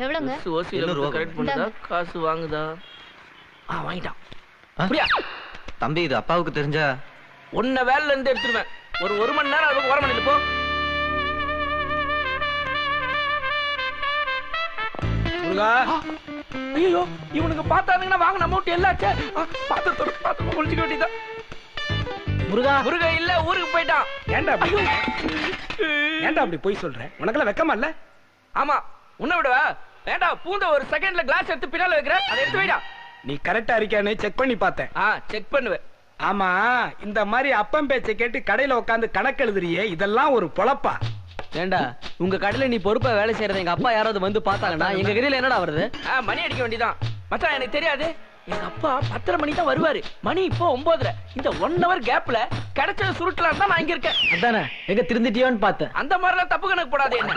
எவ்வளவுங்க? ஓசில correct பண்ணுதா காசு வாங்குதா? வாங்கிட்டான். அப்படியா தம்பி? இது அப்பாவுக்கு தெரிஞ்சா உன்னை வேலையில இருந்து எடுத்துருவேன். ஒரு மணி நேரம் அதுக்கு ஓரம் பண்ணிட்டு போ. ஐயோ இவனுக்கு பார்த்தானுங்கன்னா வாங்க அமௌண்ட் எல்லாச்சே. பார்த்து குளிச்சுக்க வேண்டியதான். முருகா இல்ல ஊருக்கு போயிட்டான். ஏன்டா அப்படி போய் சொல்றேன்? உனக்கெல்லாம் வெக்கமா இல்ல? ஆமா உன்னை விடவா? ஏண்டா பூந்த ஒரு செகண்ட்ல கிளாஸ் எடுத்து பின்னால வைக்கிற, அதை எடுத்து வைடா. நீ கரெக்டா இருக்கியானே செக் பண்ணி பார்த்தேன். செக் பண்ணுவேன். ஆமா இந்த மாதிரி அப்பம் பேச்சை கேட்டு கடையில உட்காந்து கணக்கு எழுதுறியே, இதெல்லாம் ஒரு பொழப்பா? ஏண்டா உங்க கடையில நீ பொறுப்பா வேலை செய்யறத எங்க அப்பா யாராவது வந்து பார்த்தாங்கன்னா எங்க கடையில என்னடா வருது? மணி அடிக்க வேண்டியதான். மச்சான் எனக்கு தெரியாது, எங்க அப்பா 10:30 மணி தான் வருவாரு. மணி இப்போ 9:30. இந்த 1 hour கேப்ல கிடைச்ச சுருட்டலாம் தான் நான் இங்க இருக்கேன். அதானே எங்க திருந்திட்டியோன்னு பார்த்தேன். அந்த மாதிரிலாம் தப்பு கணக்கு போடாது. என்ன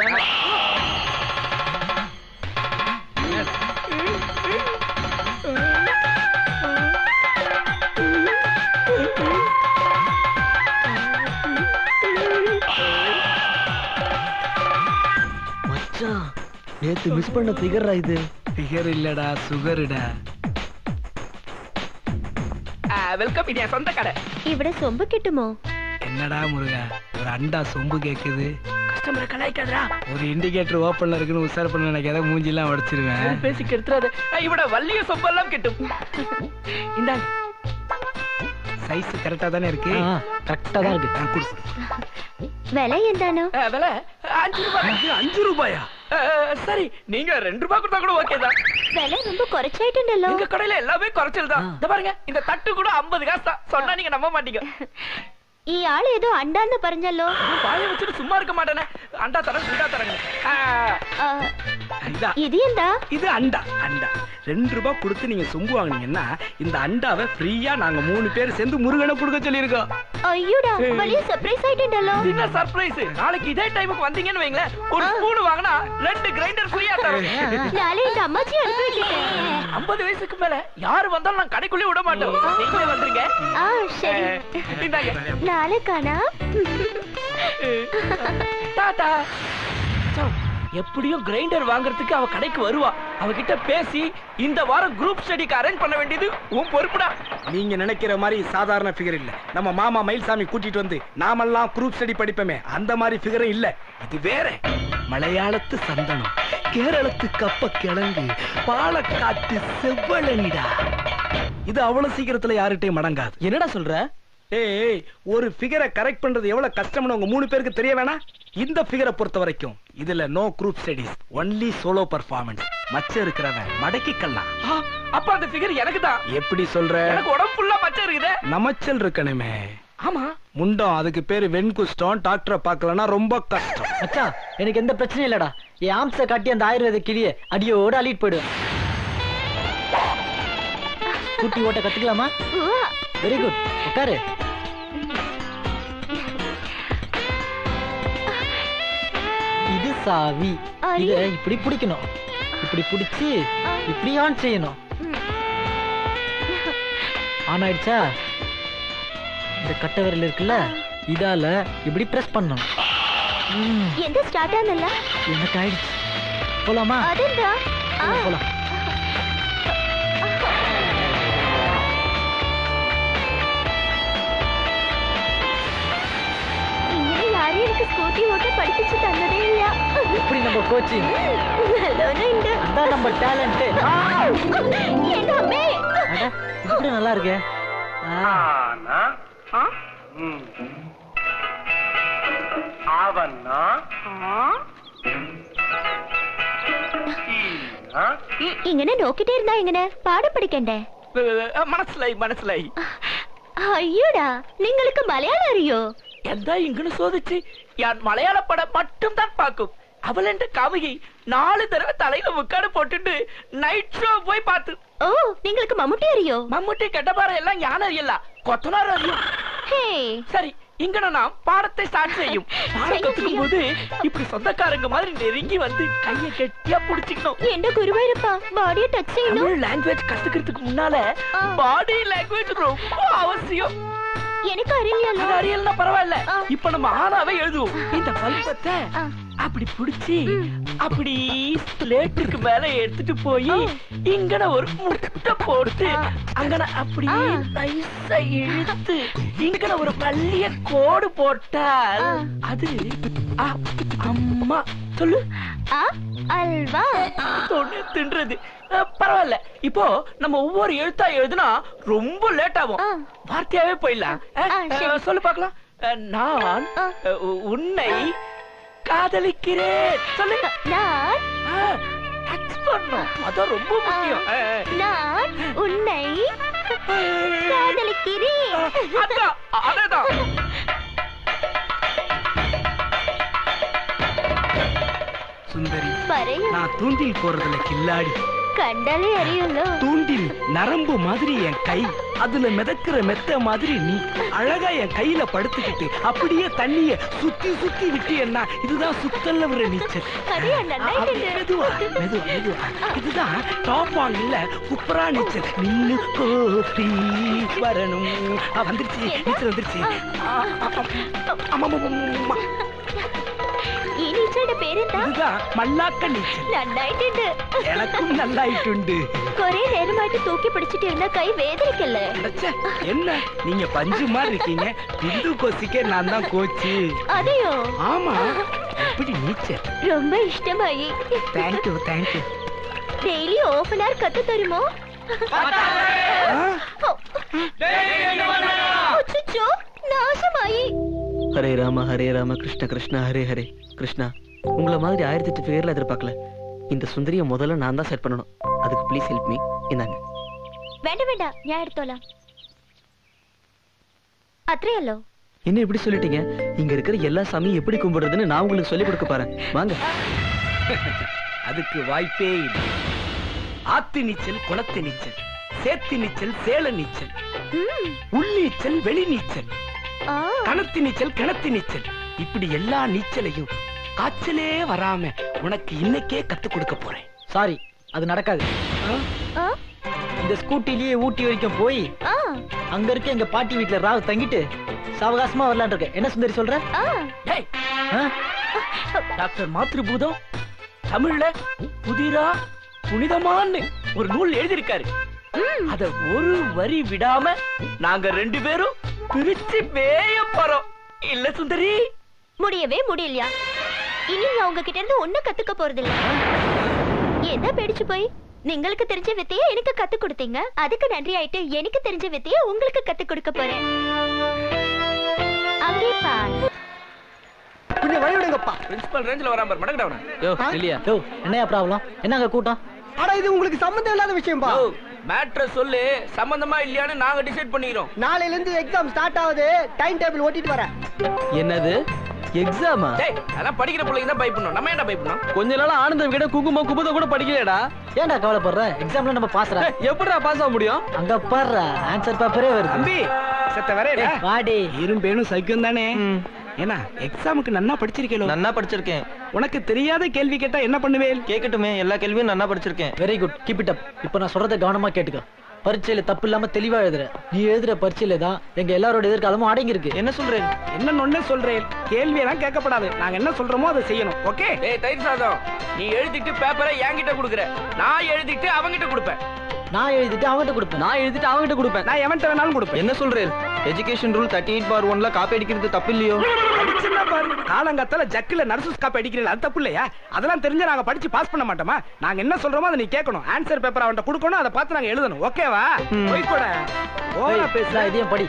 மச்சான் நேத்து மிஸ் பண்ண ஃபிகர்ரா இது? ஃபிகர் இல்லடா சுகர்டா. வெல்கம், இது சொந்த கடை. இவட சொம்பு கிட்டுமோ? என்னடா முருகா ஒரு அண்டா சொம்பு கேக்குது? கஸ்டமரை கலாய்க்காதடா. ஒரு இண்டிகேட்டர் ஓபன்ல இருக்குன்னு உசார் பண்ண நினைக்காத, மூஞ்சி எல்லாம் உடைச்சிருவேன். பேசி கெடுத்துறாத. இவட வள்ளிய சொம்பெல்லாம் கிட்டும். இந்த சைஸ் கரெக்டா தானே இருக்கு? கரெக்டா தான் இருக்கு. நான் குடு. விலை என்னதானோ? விலை 5 ரூபாய். 5 ரூபாயா? சரி நீங்க 2 ரூபாய் கொடுத்தா கூட ஓகே தான். விலை ரொம்ப குறைச்சாயிட்டேன்டല്ലോ. எங்க கடையில எல்லாமே குறைச்சல் தான். இந்த பாருங்க இந்த தட்டு கூட 50 காசு தான். சொன்னா நீங்க நம்ப மாட்டீங்க. ఈ ఆళ ఏదో అండాన్ని పరంజల్లో வாயை வச்சுட்டு சும்மா இருக்க மாட்டேனே. அண்டா தரேன் குண்டா தரேங்க. இது என்ன? இது அண்டா. அண்டா 2 ரூபாய் கொடுத்து நீங்க சொம்பு வாங்குனீங்கன்னா இந்த அண்டாவை ஃப்ரீயா நாங்க 3 பேர் சேர்ந்து முருகனை கொடுக்க சொல்லியிருக்கோம். ஐயோடா வலிய சர்ப்ரைஸ் ஆயிட்டேன்டല്ലോ. என்ன சர்ப்ரைஸ்? நாளைக்கு இதே டைமுக்கு வந்தீங்கன்னு வைங்களே, ஒரு ஸ்பூன் வாங்கினா 2 கிரைண்டர் ஃப்ரீயா தரோம். நாளை இந்த அம்மாச்சி அனுப்பி வைக்கிறேன். 50 வயசுக்கு மேல யாரு வந்தாலும் நான் கடைக்குள்ளே விட மாட்டோம். நீங்களே வந்துருங்க. சரி இந்தாங்க. நாளைக்கானா? டாடா. எப்படியும் கிரைண்டர் வாங்குறதுக்கு அவ கடைக்கு வருவா. அவகிட்ட பேசி இந்த வாரம் குரூப் ஸ்டடிக்கு அரேஞ்ச் பண்ண வேண்டியது உன் பொறுப்புடா. நீங்க நினைக்கிற மாதிரி சாதாரண ஃபிகர் இல்ல. நம்ம மாமா மயில்சாமி கூட்டிட்டு வந்து நாமெல்லாம் குரூப் ஸ்டடி படிப்போமே, அந்த மாதிரி ஃபிகரும் இல்ல. இது வேற. மலையாளத்து சந்தனம், கேரளத்து கப்ப கிழங்கு, பாலக்காட்டு செவ்வழனிடா. இது அவ்வளவு சீக்கிரத்துல யார்கிட்டயும் மடங்காது. என்னடா சொல்ற? ஏய் ஒரு ஃபிகரை கரெக்ட் பண்றது எவ்வளவு கஷ்டம்னு உங்க 3 பேருக்கு தெரிய வேணா? இந்த ஃபிகரை பொறுத்த வரைக்கும் இதுல no group studies, only solo performance. மச்சம் இருக்கிறவன் மடக்கிக்கலாம். அப்ப அந்த ஃபிகர் எனக்கு தான். எப்படி சொல்ற? எனக்கு உடம்பு ஃபுல்லா மச்சம் இருக்குதே. நமச்சல் இருக்கணுமே. ஆமா முண்டம், அதுக்கு பேரு வெண்குஷ்டம். டாக்டரை பார்க்கலன்னா ரொம்ப கஷ்டம். மச்சான் எனக்கு எந்த பிரச்சனையும் இல்லடா. என் ஆம்ச காட்டி அந்த ஆயுர்வேத கிளிய அடியோட அள்ளிட்டு போயிடுவேன். கூட்டி ஓட்ட கத்துக்கலாமா? Very good. உட்காரு. இது சாவி. இத இப்படி பிடிக்கணும். இப்படி பிடிச்சு இப்படி ஆன் செய்யணும். ஆன் ஆயிடுச்சா? இந்த கட்டை விரல் இருக்குல்ல, இதால இப்படி பிரஸ் பண்ணணும். எந்த ஸ்டார்ட் ஆனல? எனக்கு ஆயிடுச்சு. போலாமா? அதேடா. போலாம். எனக்கு ஸ்கூட்டி ஓட்ட படிச்சு தந்ததே இல்லையா? எப்படி நம்ம கோச்சிங்? நல்லவனே இந்த. அதான் நம்ம டாலன்ட். என்னமே? அட இது நல்லா இருக்கு. ஆனா அவனா ഇങ്ങനെ നോക്കിട്ടേ ഇരുന്നാ എങ്ങനെ പാഠം പഠിക്കണ്ടേ? മനസ്സിലായി. അയ്യോടാ നിങ്ങൾക്ക് മലയാളം അറിയോ? എന്താ ഇങ്ങനെ ചോദിച്ച്? ഞാൻ മലയാള പടം மட்டும் தான் பார்க்கும். அவள் என்ற கவியை 4 தடவை தலையில முக்காடு போட்டுட்டு நைட் ஷோ போய் பார்த்து. ஓ നിങ്ങൾക്ക് മമ്മൂട്ടി അറിയോ? மம்முட்டி கெட்டபார எல்லாம் ஞான அறியல, கொத்தனார் அறியும். சரி இங்க நாம் பாடத்தை ஸ்டார்ட் செய்யும். பாடம் கத்துக்கும் போது இப்படி சொந்தக்காரங்க மாதிரி நெருங்கி வந்து கையை கெட்டியா புடிச்சுக்கணும். எந்த குருவாயூரப்பா பாடியை டச் செய்யணும். தமிழ் லாங்குவேஜ் கத்துக்கிறதுக்கு முன்னால பாடி லாங்குவேஜ் ரொம்ப அவசியம். எனக்கு அறியல. அறியலன்னா பரவாயில்ல. இப்ப நம்ம ஆனாவே எழுதுவோம். இந்த பல்பத்தை அப்படி புடிச்சு அப்படி ஸ்லேட்டுக்கு மேல எடுத்துட்டு போய் இங்கன ஒரு முட்டை போட்டு அங்கன அப்படி நைஸா இழுத்து இங்கன ஒரு பள்ளிய கோடு போட்டால் அது அம்மா சொல்லு அல்வா தின்றது. பரவாயில்ல, இப்போ நம்ம ஒவ்வொரு எழுத்தா எழுதுனா ரொம்ப லேட் ஆகும். வார்த்தையாவே போயிடலாம். சொல்லு பாக்கலாம். நான் உன்னை காதலிக்கிறேன். சொல்லுங்க. நான் அதான் ரொம்ப முக்கியம். நான் உன்னை காதலிக்கிறேன். அதேதான். சுந்தரி, நான் தூண்டில் போறதுல கில்லாடி. கண்டாலே அறியும்ல. தூண்டில் நரம்பு மாதிரி என் கை, அதுல மிதக்கிற மெத்த மாதிரி நீ அழகா என் கையில படுத்துக்கிட்டு அப்படியே தண்ணிய சுத்தி சுத்தி விட்டு என்ன. இதுதான் சுத்தல்ல வர நீச்சல். மெதுவா மெதுவா மெதுவா. இதுதான் டாப் ஆன் இல்ல குப்பரா நீச்சல். நின்னு கோப்பி வரணும். வந்துருச்சு, நீச்சல் வந்துருச்சு. மல்லாக்க நீச்சல். எனக்கும் நல்லாயிட்டு. ஒரே நேரமாட்டு தூக்கி பிடிச்சிட்டு இருந்தா கை வேதனைக்கல. என்ன நீங்க பஞ்சு மாதிரி இருக்கீங்க. பிந்து கோசிக்கே நான் தான் கோச்சு. அதையோ? ஆமா. எப்படி நீச்சல் ரொம்ப இஷ்டமாயி. Thank you thank you. Daily half an hour கத்து தருமோ? அச்சச்சோ, நாசமாயி. ஹரே ராம கிருஷ்ண கிருஷ்ணா ஹரே ஹரே கிருஷ்ணா. உங்களை மாதிரி 1008 பேர்ல எதிர்பார்க்கல. இந்த சுந்தரிய முதல்ல நான் தான் செட் பண்ணணும். அதுக்கு ப்ளீஸ் ஹெல்ப் மீ. இந்தாங்க. வேண்டாம் வேண்டாம், நான் எடுத்தோலாம். அத்ரேயல்லோ. என்ன இப்படி சொல்லிட்டீங்க? இங்க இருக்கிற எல்லா சாமியும் எப்படி கும்பிடுறதுன்னு நான் உங்களுக்கு சொல்லி கொடுக்க பாறேன். வாங்க. அதுக்கு வாய்ப்பே இல்லை. ஆத்து நீச்சல், குளத்து நீச்சல், சேத்து நீச்சல், சேல நீச்சல், உள்நீச்சல், வெளி நீச்சல், கணத்து நீச்சல், கிணத்து நீச்சல், இப்படி எல்லா நீச்சலையும் காய்ச்சலே வராம உனக்கு இன்னைக்கே கத்து கொடுக்க போறேன். சாரி, அது நடக்காது. இந்த ஸ்கூட்டிலேயே ஊட்டி வரைக்கும் போய் அங்க இருக்க எங்க பாட்டி வீட்டுல ராவ் தங்கிட்டு சாவகாசமா வரலான் இருக்க. என்ன சுந்தரி சொல்ற? டாக்டர் மாத்ருபூதம் தமிழ்ல புதிரா புனிதமான்னு ஒரு நூல் எழுதியிருக்காரு. அத ஒரு வரி விடாம நாங்க 2 பேரும் பிரிச்சு மேய போறோம். இல்ல சுந்தரி? முடியவே முடியலையா? இனி நான் உங்ககிட்ட இருந்து ஒண்ணும் கத்துக்க போறதில்ல. என்ன பேடிச்சு போய் നിങ്ങൾക്ക് தெரிஞ்ச வித்தையை எனக்கு கத்து கொடுத்தீங்க. அதுக்கு நன்றி ஆயிட்டு எனக்கு தெரிஞ்ச வித்தையை உங்களுக்கு கத்து கொடுக்க போறேன். அங்கே பார். கொஞ்சம் வழிவிடுங்கப்பா. பிரின்சிபல் ரேஞ்சில வராம பாரு. மடங்கடவன. யோ இல்லையா? யோ என்னையா ப்ராப்ளம்? என்னங்க கூட்டம்? அட இது உங்களுக்கு சம்பந்தம் இல்லாத விஷயம்பா. மேட்ரை சொல்லு, சம்பந்தமா இல்லையான்னு நாங்க டிசைட் பண்ணிக்கிறோம். நாளையில இருந்து எக்ஸாம் ஸ்டார்ட் ஆகுது. டைம் டேபிள் ஓட்டிட்டு வரேன். என்னது எக்ஸாமா? டேய், அதான் படிக்கிற பிள்ளைங்க தான் பயப்படணும். நம்ம ஏன்டா பயப்படணும்? கொஞ்ச நாளா ஆனந்தம் கிட்ட குங்குமம் குபுத கூட படிக்கலடா. ஏன்டா கவலைப்படுற? எக்ஸாம்ல நம்ம பாஸ்றா. எப்படிடா பாஸ் ஆக முடியும்? அங்க பாரு, ஆன்சர் பேப்பரே வருது. தம்பி செத்த வரேடா. வாடி. இரும்பேனும் சைக்கும் தானே. ஏன்னா எக்ஸாமுக்கு நன்னா படிச்சிருக்கேளோ? நன்னா படிச்சிருக்கேன். உனக்கு தெரியாத கேள்வி கேட்டா என்ன பண்ணுவேன்? கேக்கட்டுமே, எல்லா கேள்வியும் நன்னா படிச்சிருக்கேன். Very good, keep it up. இப்போ நான் சொல்றதை கவனமா கேட்டுக்க. பரீட்சையில தப்பு இல்லாம தெளிவா எழுதுற. நீ எழுதுற பரீட்சையில தான் எங்க எல்லாரோட எதிர்காலமும் அடங்கி இருக்கு. என்ன சொல்றேன்? என்ன சொல்றேன்? கேள்வியெல்லாம் கேட்கப்படாது. நாங்க என்ன சொல்றோமோ அதை செய்யணும். ஓகே? டேய் தயிர் சாதம், நீ எழுதிட்டு பேப்பரை என்கிட்ட கொடுக்குற. நான் எழுதிட்டு அவங்கிட்ட கொடுப்பேன். நான் எழுதிட்டு அவங்கிட்ட கொடுப்பேன். நான் எழுதிட்டு அவங்கிட்ட கொடுப்பேன். நான் எவன்ட்ட வேணாலும் கொடுப்பேன். என்ன சொல்றேன்? எஜுகேஷன் ரூல் 38/1ல காப்பி அடிக்கிறது தப்பு இல்லையோ? அடிச்சுன்னா பாரு, காலங்கத்தால ஜக்கில நர்சஸ் காப்பி அடிக்கிறது அது தப்பு இல்லையா? அதெல்லாம் தெரிஞ்சா நாங்க படிச்சு பாஸ் பண்ண மாட்டோமா? நாங்க என்ன சொல்றோமோ அதை நீ கேட்கணும். ஆன்சர் பேப்பர் அவன்கிட்ட கொடுக்கணும். அதை பார்த்து நாங்க எழுதணும். ஓகேவா? போய் கூட ஓவரா பேசலாம். இதையும் படி.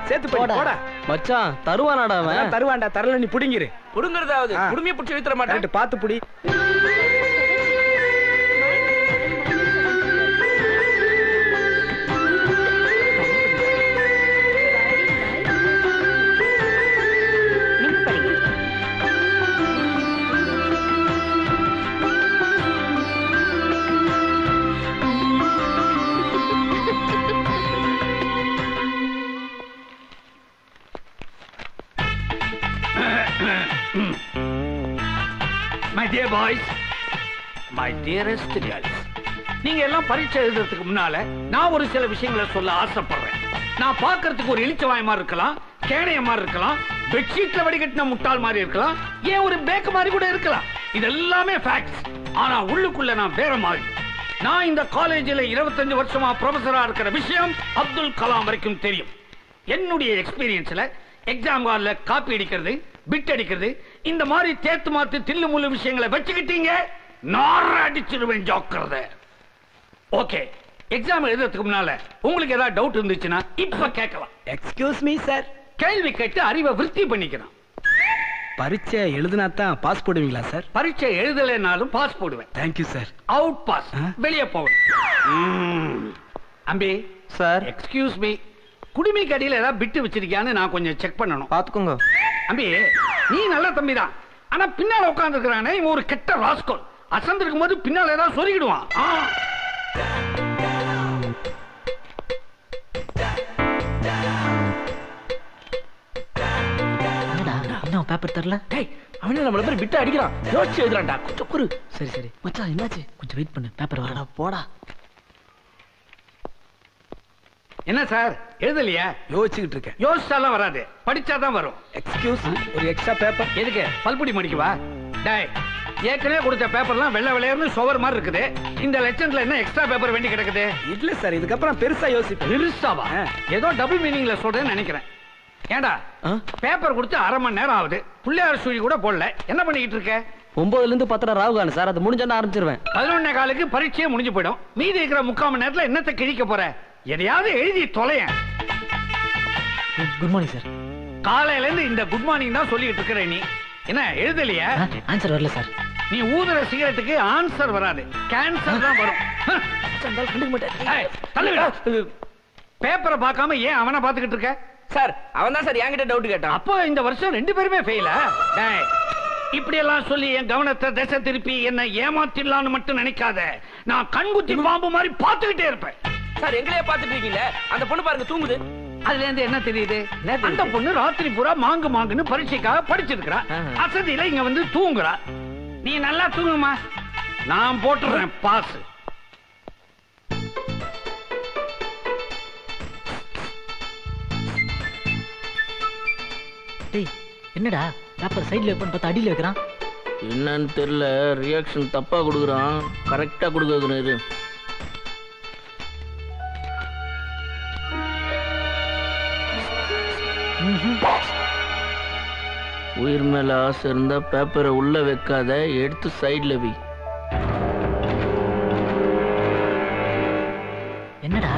சேர்த்து படி. போடா மச்சான், தருவானாடா அவன்? தருவான்டா. தரல நீ புடிங்கிரு. புடுங்கறதாவது குடுமையை பிடிச்சி இழுத்துற மாட்டேன். பார்த்து புடி. My dear boys, my dearest girls, நீங்க எல்லாம் பரீட்சை எழுதுறதுக்கு முன்னால நான் ஒரு சில விஷயங்களை சொல்ல ஆசைப்படுறேன். நான் பார்க்கிறதுக்கு ஒரு இளிச்சவாய் மாதிரி இருக்கலாம், கேணைய மாதிரி இருக்கலாம், பெட்ஷீட்ல வடிகட்டின முட்டாள் மாதிரி இருக்கலாம், ஏன் ஒரு பேக் மாதிரி கூட இருக்கலாம். இதெல்லாமே ஃபேக்ட்ஸ். ஆனா உள்ளுக்குள்ள நான் வேற மாதிரி. நான் இந்த காலேஜில் 25 வருஷமா ப்ரொஃபஸரா இருக்கிற விஷயம் அப்துல் கலாம் வரைக்கும் தெரியும். என்னுடைய எக்ஸ்பீரியன்ஸ்ல எக்ஸாம் ஹால்ல காப்பி அடிக்கிறது, பிட் அடிக்கிறது, இந்த மாதிரி தேத்து மாத்து தில்லு முள்ளு விஷயங்களை வச்சுக்கிட்டீங்க, நார அடிச்சிருவேன், ஜாக்கிரதை. ஓகே, எக்ஸாம் எழுதுறதுக்கு முன்னால உங்களுக்கு ஏதாவது டவுட் இருந்துச்சுன்னா இப்ப கேட்கலாம். Excuse me sir. கேள்வி கேட்டு அறிவை விருத்தி பண்ணிக்கலாம். பரீட்சை எழுதினா தான் பாஸ் போடுவீங்களா சார்? பரீட்சை எழுதலைனாலும் பாஸ் போடுவேன். Thank you sir. அவுட் பாஸ், வெளியே போகணும். அம்பி சார். எக்ஸ்கியூஸ் மீ, குடிமை கடியில ஏதாவது பிட்டு வச்சிருக்கியான்னு நான் கொஞ்சம் செக் பண்ணணும். பாத்துக்கோங்க. அம்பி, நீ நல்ல தம்பி தான், ஆனா பின்னால உட்கார்ந்து இருக்கிறானே இவன் ஒரு கெட்ட ராஸ்கோல். அசந்து இருக்கும் போது பின்னால ஏதாவது சொருகிடுவான். இன்னும் பேப்பர் தரல. டேய், அவனே நம்மள பேர் பிட்டு அடிக்கிறான். யோசிச்சு எழுதுறான்டா. கொஞ்சம் குறு. சரி சரி மச்சான் என்னாச்சு? கொஞ்சம் வெயிட் பண்ணு, பேப்பர் வரடா. போடா. என்ன சார் எழுதலையா? யோசிச்சுக்கிட்டு இருக்கேன். யோசிச்சாலாம் வராது, படிச்சாதான் வரும். எக்ஸ்கியூஸ், ஒரு எக்ஸ்ட்ரா பேப்பர். எதுக்கு? பல்புடி மடிக்கவா? டேய், ஏற்கனவே கொடுத்த பேப்பர்லாம் வெள்ளை வெள்ளையர்னு சுவர் மாதிரி இருக்குது. இந்த லெக்சன்ல என்ன எக்ஸ்ட்ரா பேப்பர் வேண்டி கிடக்குது? இல்ல சார், இதுக்கப்புறம் பெருசா யோசிப்பேன். பெருசாவா? ஏதோ டபுள் மீனிங்ல சொல்றேன்னு நினைக்கிறேன். ஏண்டா, பேப்பர் கொடுத்து அரை மணி நேரம் ஆகுது, பிள்ளையார் சுழி கூட போடல, என்ன பண்ணிக்கிட்டு இருக்க? 9ல இருந்து 10 ராவு காணும் சார். அது முடிஞ்சா ஆரம்பிச்சிருவேன். 11:15 பரீட்சையே முடிஞ்சு போயிடும். மீதி இருக்கிற 3/4 மணி நேரத்துல என்னத்தை கிழிக்க போற? எதையாவது எழுதி தொலையேன். Good morning sir. காலையில இருந்து இந்த குட் மார்னிங் தான் சொல்லிட்டு இருக்கிற நீ என்ன எழுதலையா? ஆன்சர் வரல சார். நீ ஊதுற சிகரெட்டுக்கு ஆன்சர் வராது, கேன்சர் தான் வரும். பேப்பரை பார்க்காம ஏன் அவனை பார்த்துக்கிட்டு இருக்க? சார், அவன் தான் சார் என்கிட்ட டவுட் கேட்டான். அப்போ இந்த வருஷம் 2 பேருமே ஃபெயிலா? இப்படி எல்லாம் சொல்லி என் கவனத்தை திசை திருப்பி என்ன ஏமாத்திடலான்னு மட்டும் நினைக்காத. நான் கண்குத்தி பாம்பு மாதிரி பார்த்துக்கிட்டே இருப்பேன். சார், எங்களையே பார்த்துட்டு இருக்கீங்க. அந்த பொண்ணு பாருங்க தூங்குது. அதுல இருந்து என்ன தெரியுது? அந்த பொண்ணு ராத்திரி பூரா மாங்கு மாங்குன்னு பரீட்சைக்காக படிச்சிருக்கிறா. அசதியில இங்க வந்து தூங்குறா. நீ நல்லா தூங்குமா, நான் போட்டுறேன் பாஸ். டேய், என்னடா பேப்பர் சைடுல வைப்பன்னு பார்த்தா அடியில வைக்கிறான். என்னன்னு தெரியல, ரியாக்ஷன் தப்பா கொடுக்குறான். கரெக்டா கொடுக்குறது. உயிர் மேல ஆசை இருந்தா பேப்பரை உள்ள வைக்காத, எடுத்து சைடுல வை. என்னடா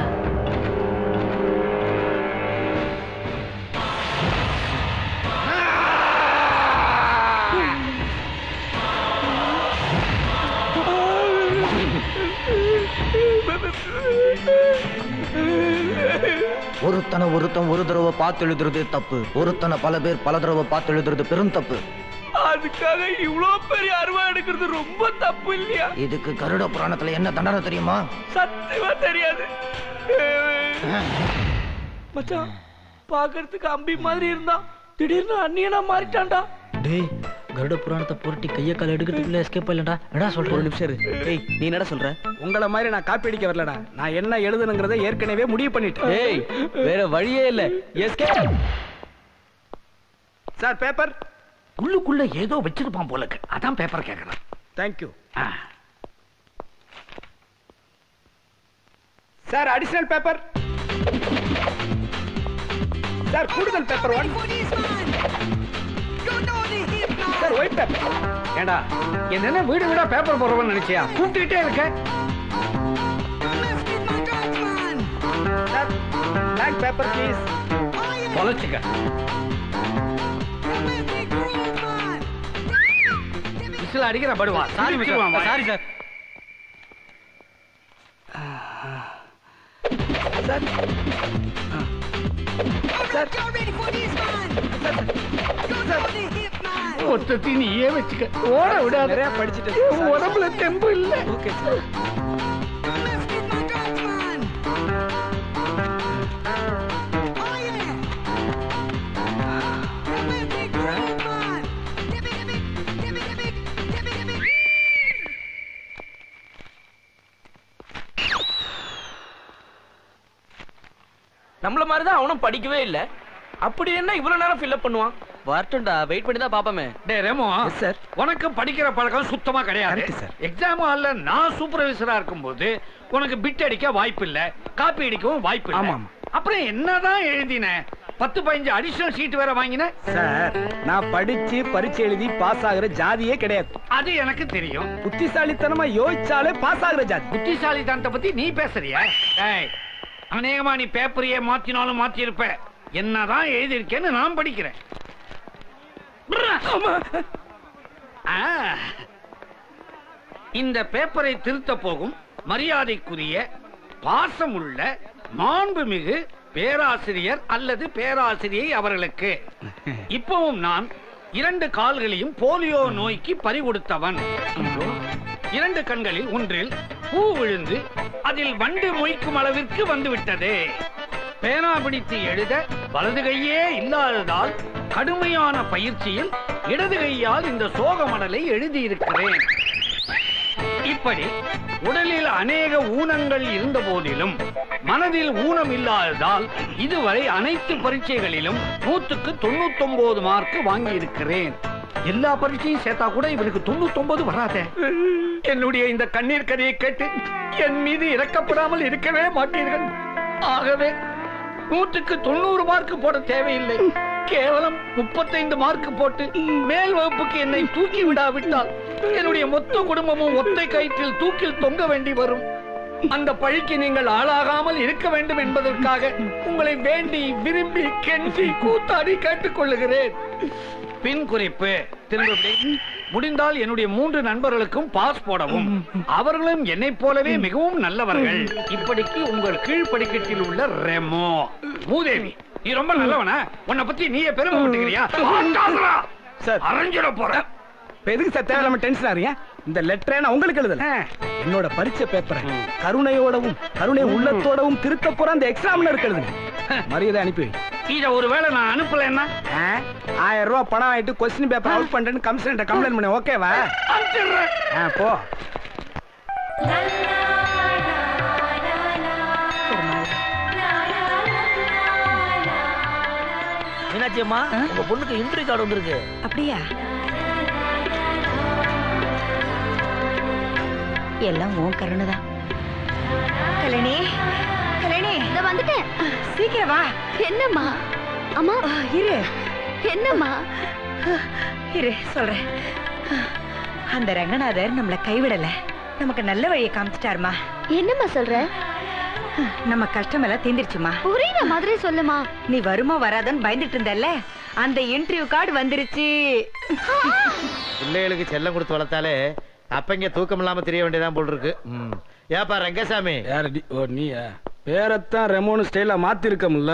ஒருத்தனை ஒருத்தன் ஒரு தடவை பார்த்து எழுதுறது தப்பு, ஒருத்தனை பல பேர் பல தடவை பார்த்து எழுதுறது பெரும் தப்பு. அதுக்காக இவ்வளவு பெரிய அருவா எடுக்கிறது ரொம்ப தப்பு இல்லையா? இதுக்கு கருட புராணத்துல என்ன தண்டனை தெரியுமா? சத்தியமா தெரியாது. மச்சான், பாக்குறதுக்கு அம்பி மாதிரி இருந்தா திடீர்னு அண்ணியனா மாறிட்டான்டா. டேய், கருட புராணத்தை புரட்டி கைய கால எடுக்கிறதுக்குள்ள எஸ்கேப் இல்லடா. என்னடா சொல்ற? ஒரு நிமிஷம் இரு. ஏய், நீ என்னடா சொல்ற? உங்களை மாதிரி நான் காப்பி அடிக்க வரலடா. நான் என்ன எழுதணுங்கிறத ஏற்கனவே முடிவு பண்ணிட்டேன். ஏய், வேற வழியே இல்ல. எஸ்கேப். Sir, paper. உள்ளுக்குள்ள ஏதோ வச்சிருப்பான் போல இருக்கு, அதான் பேப்பர் கேக்குறான். Thank you sir. Additional paper. Sir, கூடுதல் பேப்பர் 1. Sir, white paper. ஏண்டா, என்ன வீடு வீடா பேப்பர் போடுறவன்னு நினைச்சியா? கூப்பிட்டுக்கிட்டே இருக்க. Sir, blank paper please. தொலைச்சுக்க. விசில் அடிக்கிற படுவா. Sorry sorry sir. மொத்தத்தை நீயே வச்சுக்க, ஓட விடாத. நிறைய படிச்சுட்டு உடம்புல தெம்பு இல்ல. Okay sir. நம்மள மாதிரிதான் அவனும் படிக்கவே இல்ல. அப்படி என்ன இவ்வளவு நேரம் ஃபில் அப் பண்ணுவான்? வரட்டும்டா, வெயிட் பண்ணி தான் பாப்போமே. டேய் ரெமோ, சார். உனக்கு படிக்கிற பழக்கம் சுத்தமா கிடையாது. Correct, sir. எக்ஸாம் ஹால்ல நான் சூப்பர்வைசரா இருக்கும்போது உனக்கு பிட் அடிக்க வாய்ப்பு இல்ல, காப்பி அடிக்கவும் வாய்ப்பு இல்ல. ஆமாம். அப்புறம் என்னதான் எழுதின? 10-15 அடிஷனல் ஷீட் வேற வாங்கின. சார், நான் படிச்சு பரீட்சை எழுதி பாஸ் ஆகுற ஜாதியே கிடையாது. அது எனக்கு தெரியும். புத்திசாலித்தனமா யோசிச்சாலே பாஸ் ஆகுற ஜாதி. புத்திசாலித்தனத்தை பத்தி நீ பேசுறியா? டேய், அநேகமா நீ பேப்பரையே மாத்தினாலும் மாத்தி இருப்ப. என்னதான் எழுதிருக்கேன்னு நான் படிக்கிறேன். இந்த பேப்பரை திருத்த போகும் மரியாதைக்குரிய பாசமுள்ள மாண்புமிகு பேராசிரியர் அல்லது பேராசிரியை அவர்களுக்கு இப்பவும் நான் 2 கால்களையும் போலியோ நோய்க்கு பறிகொடுத்தவன். 2 கண்களில் ஒன்றில் பூ விழுந்து அதில் வண்டு மொய்க்கும் அளவிற்கு வந்துவிட்டது. பேனா பிடித்து எழுத வலது கையே இல்லாததால் கடுமையான பயிற்சியில் இடது கையால் இந்த சோக மடலை எழுதியிருக்கிறேன். இப்படி உடலில் அநேக ஊனங்கள் இருந்த போதிலும் மனதில் ஊனம் இல்லாததால் இதுவரை அனைத்து பரீட்சைகளிலும் 100க்கு 99 மார்க் வாங்கி இருக்கிறேன். எல்லா பரீட்சையும் சேர்த்தா கூட இவனுக்கு 99 வராதே. என்னுடைய இந்த கண்ணீர் கதையை கேட்டு என் மீது இறக்கப்படாமல் இருக்கவே மாட்டீர்கள். ஆகவே 100க்கு 90 மார்க் போட தேவையில்லை. கேவலம் 35 மார்க் போட்டு மேல் வகுப்புக்கு என்னை தூக்கி விடாவிட்டால் என்னுடைய மொத்த குடும்பமும் ஒத்தை கயிற்றில் தூக்கில் தொங்க வேண்டி வரும். அந்த பழிக்கு நீங்கள் ஆளாகாமல் இருக்க வேண்டும் என்பதற்காக உங்களை வேண்டி விரும்பி கெஞ்சி கூத்தாடி கேட்டுக்கொள்ளுகிறேன். பின் குறிப்பு, திரும்ப முடிந்தால் என்னுடைய 3 நண்பர்களுக்கும் பாஸ் போடவும். அவர்களும் என்னை போலவே மிகவும் நல்லவர்கள். இப்படிக்கு உங்கள் கீழ்படிக்கட்டில் உள்ள ரெமோ. மூதேவி, நீ ரொம்ப நல்லவனா? உன்னை பத்தி நீயே பெருமை விட்டுக்கிறியா? சார், அரைஞ்சிட போற. எதுக்கு சார் தேவையில்லாம டென்ஷன் ஆறீங்க? இந்த லெட்டரை நான் உங்களுக்கு எழுதல, என்னோட பரீட்சை பேப்பரை கருணையோடவும் கருணை உள்ளத்தோடவும் திருத்த போற அந்த எக்ஸாமினருக்கு எழுதுங்க. மரியாதை அனுப்பி. இத ஒருவேளை நான் அனுப்பலன்னா 1000 ரூபாய் பணம் ஆயிட்டு கொஸ்டின் பேப்பர் அவுட் பண்றேன்னு கமிஷனர் கம்ப்ளைண்ட் பண்ண. ஓகேவா? போ. மீனாட்சி அம்மா, உங்க பொண்ணுக்கு இன்டர்வியூ கார்டு வந்திருக்கு. அப்படியா? எல்லாம் உன் கருணைதான். கல்யாணி, கல்யாணி, இத வந்துட்டேன். சீக்கிரம் வா. என்னம்மா? அம்மா இரு. என்னம்மா? இரு சொல்றேன். அந்த ரங்கநாதர் நம்மள கைவிடல, நமக்கு நல்ல வழியை காமிச்சிட்டாருமா. என்னம்மா சொல்ற? நம்ம கஷ்டம் எல்லாம் தீந்துருச்சுமா. புரியுற மாதிரி சொல்லுமா. நீ வருமோ வராதன்னு பயந்துட்டு இருந்தல்ல, அந்த இன்டர்வியூ கார்டு வந்துருச்சு. பிள்ளைகளுக்கு செல்லம் கொடுத்து வளர்த்தாலே அப்பங்க தூக்கம் இல்லாம தெரிய வேண்டியதான் போல் இருக்கு. ஏப்பா ரங்கசாமி? நீயா? பேரத்தான் ரெமோனு ஸ்டைல மாத்தி இருக்கமுல்ல.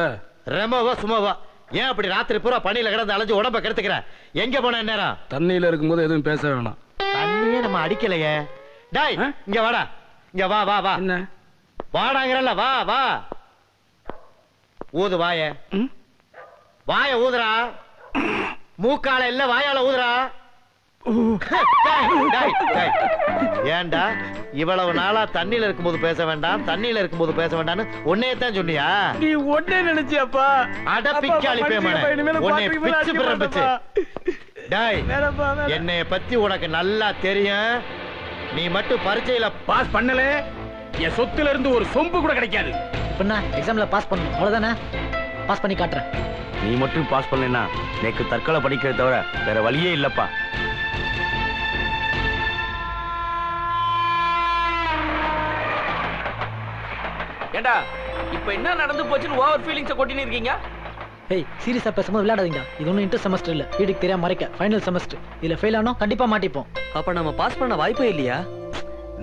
ரெமோவா சும்மாவா? ஏன் அப்படி ராத்திரி பூரா பணியில கிடந்து அலைஞ்சு உடம்ப கெடுத்துக்கிற? எங்க போன நேரம்? தண்ணியில இருக்கும்போது எதுவும் பேச வேணாம். தண்ணியே நம்ம அடிக்கலையே. டாய், இங்க வாடா. இங்க வா வா வா. என்ன வாடாங்கறல்ல, வா வா. ஊது வாய. வாய ஊதுறா. மூக்கால இல்ல வாயால ஊதுறா. ஏண்டா இவ்வளவு நாளா தண்ணியில இருக்கும்போது பேச வேண்டாம், தண்ணியில இருக்கும்போது பேச வேண்டாம்னு உன்னையத்தான் சொன்னியா? நீ ஒன்னே நினைச்சியாப்பா? அட பிக்காளி பேமனே, உன்னை பிச்சு பிறம்பிச்சு. டாய், என்னைய பத்தி உனக்கு நல்லா தெரியும். நீ மட்டும் பரீட்சையில பாஸ் பண்ணல, என் சொத்துல இருந்து ஒரு சொம்பு கூட கிடைக்காது. இப்ப எக்ஸாம்ல பாஸ் பண்ணணும், அவ்வளவுதானே? பாஸ் பண்ணி காட்டுறேன். நீ மட்டும் பாஸ் பண்ணலனா எனக்கு தற்கொலை படிக்கிறத தவிர வேற வழியே இல்லப்பா. ஏண்டா, இப்ப என்ன நடந்து போச்சுன்னு ஓவர் ஃபீலிங்ஸ் கொட்டினு இருக்கீங்க? ஏய், சீரியஸா பேசும்போது விளையாடாதீங்க. இது ஒன்றும் இன்டர் செமஸ்டர் இல்ல, வீட்டுக்கு தெரியாம மறைக்க ஃபைனல் செமஸ்டர். இதுல ஃபெயில் ஆனோம் கண்டிப்பா மாட்டிப்போம். அப்ப நம்ம பாஸ் பண்ண வாய்ப்பே இல்லையா?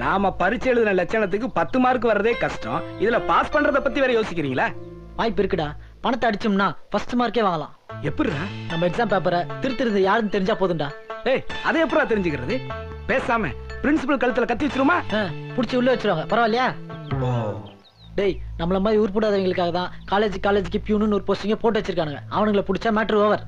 நாம பரீட்சை எழுதின லட்சணத்துக்கு 10 மார்க் வர்றதே கஷ்டம். இதுல பாஸ் பண்றத பத்தி வேற யோசிக்கிறீங்களா? வாய்ப்பு இருக்குடா. பணத்தை அடிச்சோம்னா ஃபர்ஸ்ட் மார்க்கே வாங்கலாம். எப்படிடா? நம்ம எக்ஸாம் பேப்பரை திருத்திருந்த யாருன்னு தெரிஞ்சா போதும்டா. ஏய், அதை எப்படா தெரிஞ்சுக்கிறது? பேசாம பிரின்சிபல் கழுத்துல கத்தி வச்சிருமா? புடிச்சு உள்ள வச்சிருவாங்க, பரவாயில்லையா? டேய், நம்மள மாதிரி உருப்படாதவங்களுக்காக தான் காலேஜுக்கு பியூன்னு ஒரு போஸ்டிங்க போட்டு வச்சிருக்கானுங்க. அவனுங்களை பிடிச்சா மேட்ரு ஓவர்.